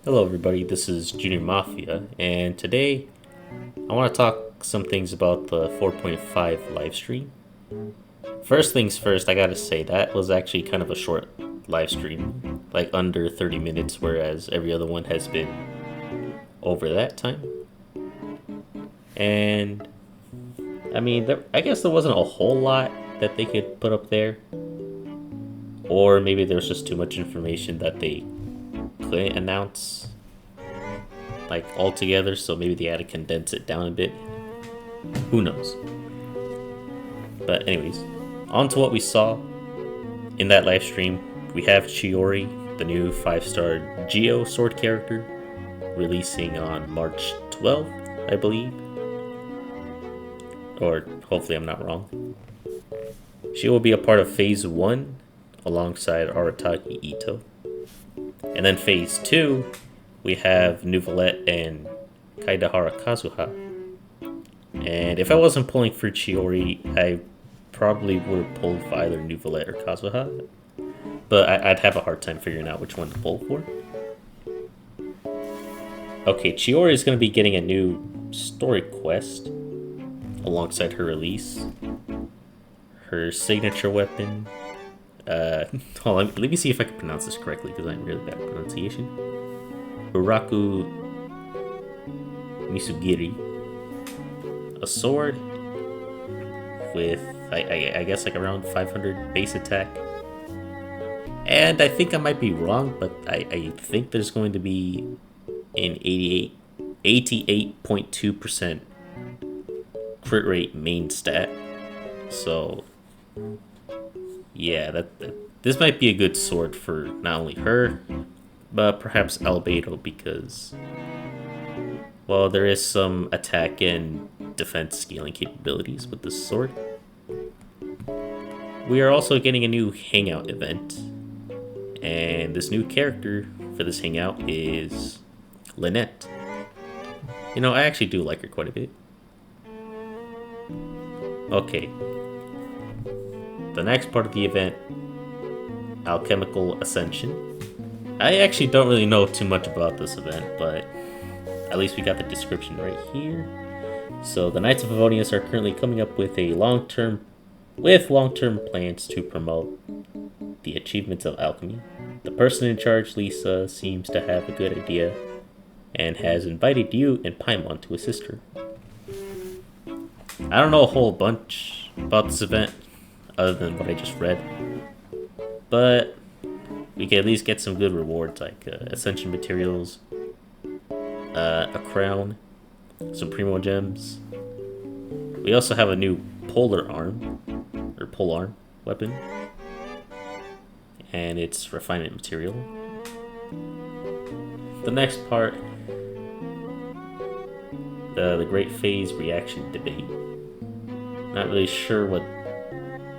Hello, everybody. This is Junior Mafia, and today I want to talk some things about the 4.5 live stream. First things first, I gotta say that was actually kind of a short live stream, like under 30 minutes, whereas every other one has been over that time. And I mean, I guess there wasn't a whole lot that they could put up there, or maybe there was just too much information that they couldn't announce like all together, so maybe they had to condense it down a bit. Who knows? But anyways, on to what we saw in that live stream. We have Chiori, the new 5-star Geo sword character, releasing on March 12th, I believe. Or hopefully I'm not wrong. She will be a part of Phase 1 alongside Arataki Ito. And then Phase 2, we have Nuvolette and Kaidahara Kazuha. And if I wasn't pulling for Chiori, I probably would have pulled for either Nuvolette or Kazuha. But I'd have a hard time figuring out which one to pull for. Okay, Chiori is going to be getting a new story quest alongside her release. Her signature weapon. Hold on, let me see if I can pronounce this correctly because I'm really bad at pronunciation. Uraku Misugiri. A sword with, I guess, like around 500 base attack. And I think I might be wrong, but I think there's going to be an 88.2% crit rate main stat. So, yeah, this might be a good sword for not only her, but perhaps Albedo, because, well, there is some attack and defense scaling capabilities with this sword. We are also getting a new hangout event, and this new character for this hangout is Lynette. You know, I actually do like her quite a bit. Okay. The next part of the event, Alchemical Ascension. I actually don't really know too much about this event, but at least we got the description right here. So the Knights of Favonius are currently coming up with long-term plans to promote the achievements of alchemy. The person in charge, Lisa, seems to have a good idea and has invited you and Paimon to assist her. I don't know a whole bunch about this event other than what I just read, but we can at least get some good rewards like ascension materials, a crown, some primo gems. We also have a new polearm weapon, and its refinement material. The next part, the Great Phase Reaction Debate. Not really sure what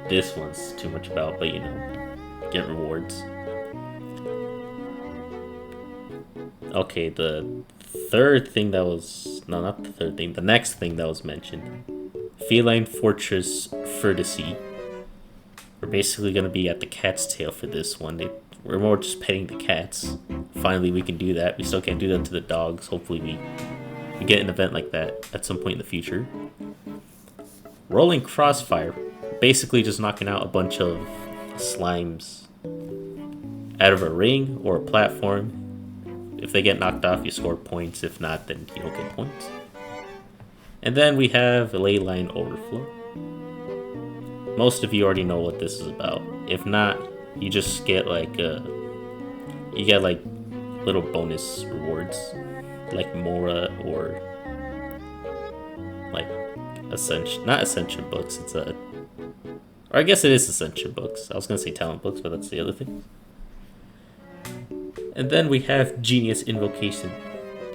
this one's too much about, but you know, get rewards. Okay, the next thing that was mentioned. Feline Fortress Furdacy. We're basically going to be at the cat's tail for this one. We're more just petting the cats. Finally, we can do that. We still can't do that to the dogs. Hopefully we get an event like that at some point in the future. Rolling Crossfire. Basically just knocking out a bunch of slimes out of a ring or a platform. If they get knocked off, you score points. If not, then you don't get points. And then we have Leyline Overflow. Most of you already know what this is about. If not, you just get like little bonus rewards, like Mora or like not Ascension books. Or I guess it is Ascension books. I was gonna say talent books, but that's the other thing. And then we have Genius Invocation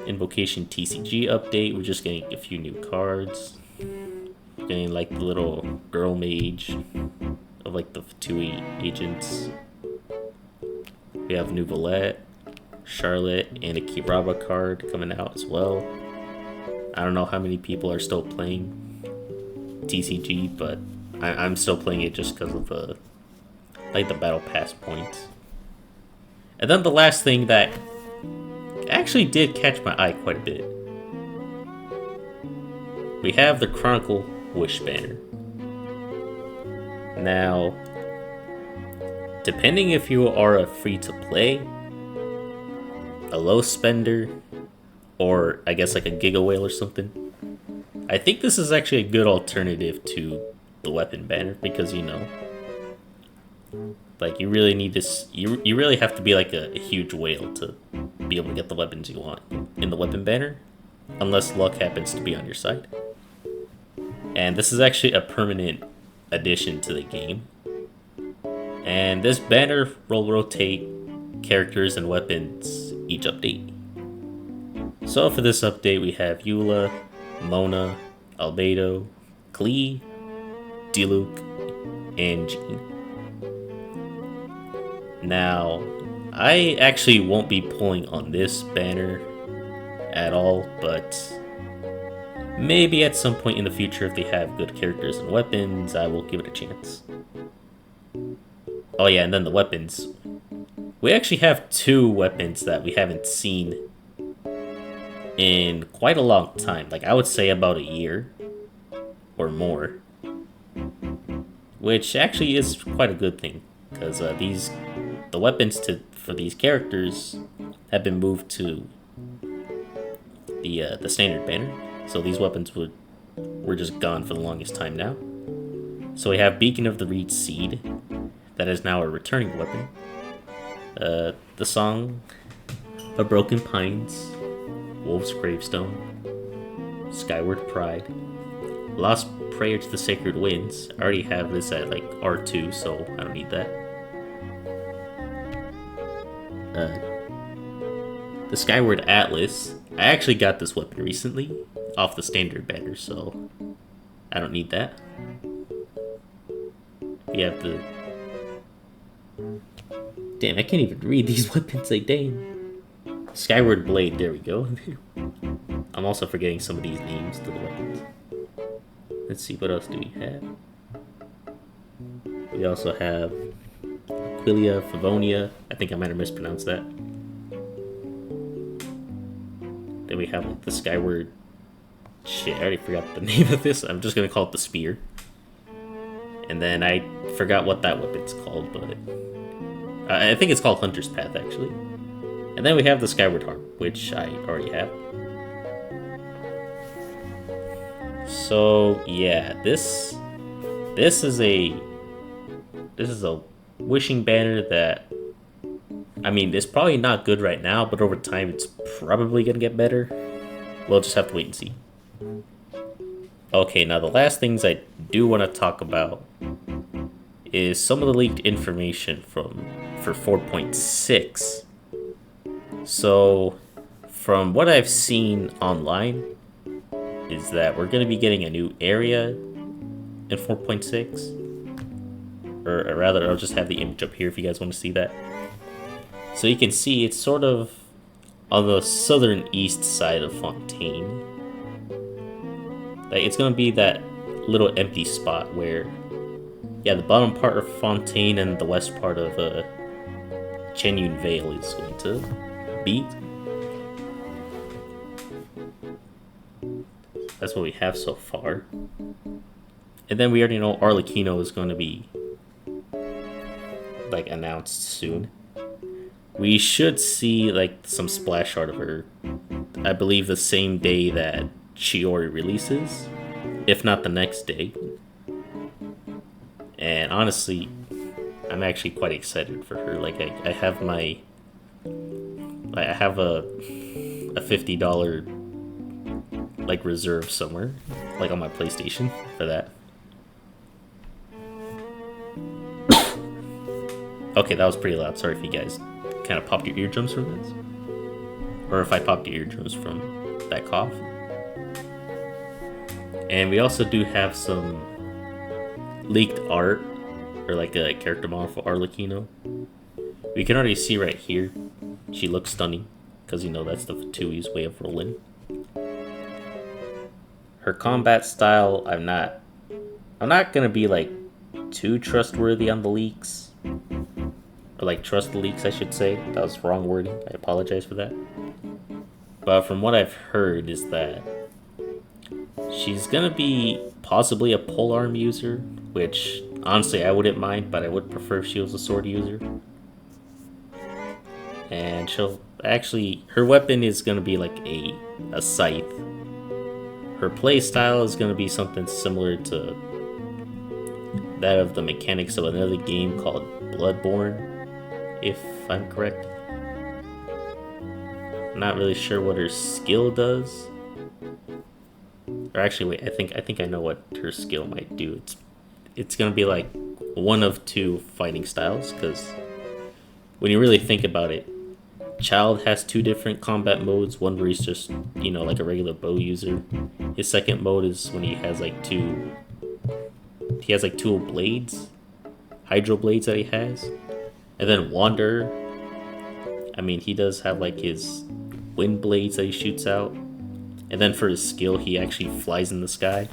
TCG update. We're just getting a few new cards. Getting like the little girl mage of like the 2 agents. We have Nuvolette, Charlotte, and a Kiraba card coming out as well. I don't know how many people are still playing TCG, but I'm still playing it just because of the battle pass points. And then the last thing that actually did catch my eye quite a bit. We have the Chronicle Wish banner. Now, depending if you are a free-to-play, a low spender, or I guess like a Giga Whale or something, I think this is actually a good alternative to the weapon banner because, you know, like you really need this, you really have to be like a huge whale to be able to get the weapons you want in the weapon banner, unless luck happens to be on your side. And this is actually a permanent addition to the game. And this banner will rotate characters and weapons each update. So for this update we have Eula, Mona, Albedo, Klee, Diluc, and Jean. Now, I actually won't be pulling on this banner at all, but maybe at some point in the future if they have good characters and weapons, I will give it a chance. Oh yeah, and then the weapons. We actually have 2 weapons that we haven't seen in quite a long time. Like, I would say about a year or more. Which actually is quite a good thing, because the weapons for these characters have been moved to the standard banner. So these weapons were just gone for the longest time now. So we have Beacon of the Reed Seed, that is now a returning weapon. The Song of Broken Pines, Wolf's Gravestone, Skyward Pride, Lost Prayer to the Sacred Winds. I already have this at like R2, so I don't need that. The Skyward Atlas. I actually got this weapon recently off the standard banner, so I don't need that. We have the... Damn, I can't even read these weapons, like, dang. Skyward Blade, there we go. I'm also forgetting some of these names to the weapons. Let's see, what else do we have? We also have Aquilia, Favonia. I think I might have mispronounced that. Then we have like the Skyward... Shit, I already forgot the name of this. I'm just gonna call it the Spear. And then I forgot what that weapon's called, but... I think it's called Hunter's Path, actually. And then we have the Skyward Harp, which I already have. So, yeah, this is a wishing banner that, I mean, it's probably not good right now, but over time it's probably gonna get better. We'll just have to wait and see. Okay, now the last things I do want to talk about is some of the leaked information for 4.6. So, from what I've seen online, is that we're going to be getting a new area in 4.6. Or rather, I'll just have the image up here if you guys want to see that. So you can see it's sort of on the southern east side of Fontaine. Like, it's going to be that little empty spot where, yeah, the bottom part of Fontaine and the west part of Chenyun Vale is going to be. That's what we have so far. And then we already know Arlecchino is going to be, like, announced soon. We should see, like, some splash art of her, I believe the same day that Chiori releases, if not the next day. And honestly, I'm actually quite excited for her. Like, I have my... I have a $50 like reserve somewhere, like on my PlayStation for that. Okay, that was pretty loud. Sorry if you guys kind of popped your eardrums from this, or if I popped your eardrums from that cough. And we also do have some leaked art, or like a character model for Arlecchino. We can already see right here, she looks stunning, because you know that's the Fatui's way of rolling. Her combat style, I'm not gonna be like too trustworthy on the leaks, or like trust the leaks, I should say. That was wrong wording. I apologize for that. But from what I've heard is that she's gonna be possibly a polearm user, which honestly I wouldn't mind, but I would prefer if she was a sword user. And she'll actually, her weapon is gonna be like a scythe. Her play style is gonna be something similar to that of the mechanics of another game called Bloodborne, if I'm correct. I'm not really sure what her skill does. Or actually, wait, I think I know what her skill might do. It's gonna be like one of two fighting styles, because when you really think about it, Child has two different combat modes. One where he's just, like a regular bow user. His second mode is when he has like two blades, hydro blades that he has. And then Wanderer, I mean, he does have like his wind blades that he shoots out. And then for his skill, he actually flies in the sky.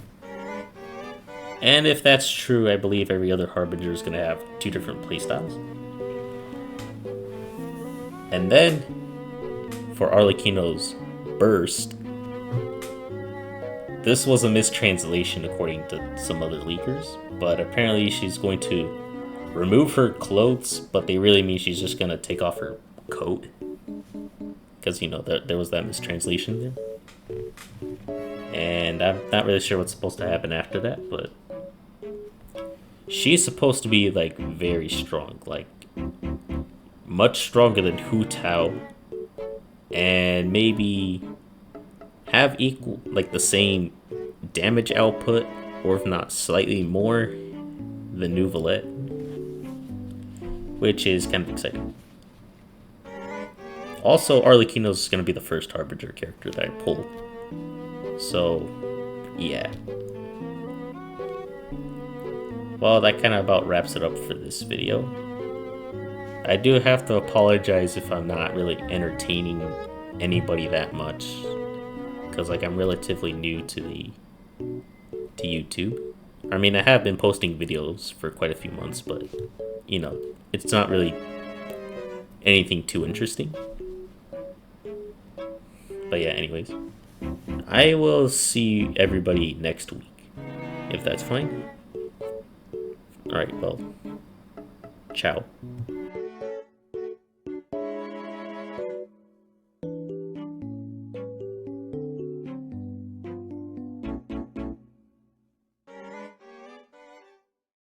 And if that's true, I believe every other Harbinger is going to have two different playstyles. And then, for Arlecchino's Burst, this was a mistranslation according to some other leakers, but apparently she's going to remove her clothes, but they really mean she's just going to take off her coat. Because, there was that mistranslation there. And I'm not really sure what's supposed to happen after that, but she's supposed to be, like, very strong, like, much stronger than Hu Tao, and maybe have equal, like, the same damage output, or if not slightly more than Neuvillette, which is kind of exciting. Also, Arlecchino's going to be the first Harbinger character that I pull, so yeah. Well, that kind of about wraps it up for this video. I do have to apologize if I'm not really entertaining anybody that much, because like I'm relatively new to YouTube. I mean, I have been posting videos for quite a few months, but it's not really anything too interesting. But yeah, anyways, I will see everybody next week, if that's fine. Alright, well, ciao.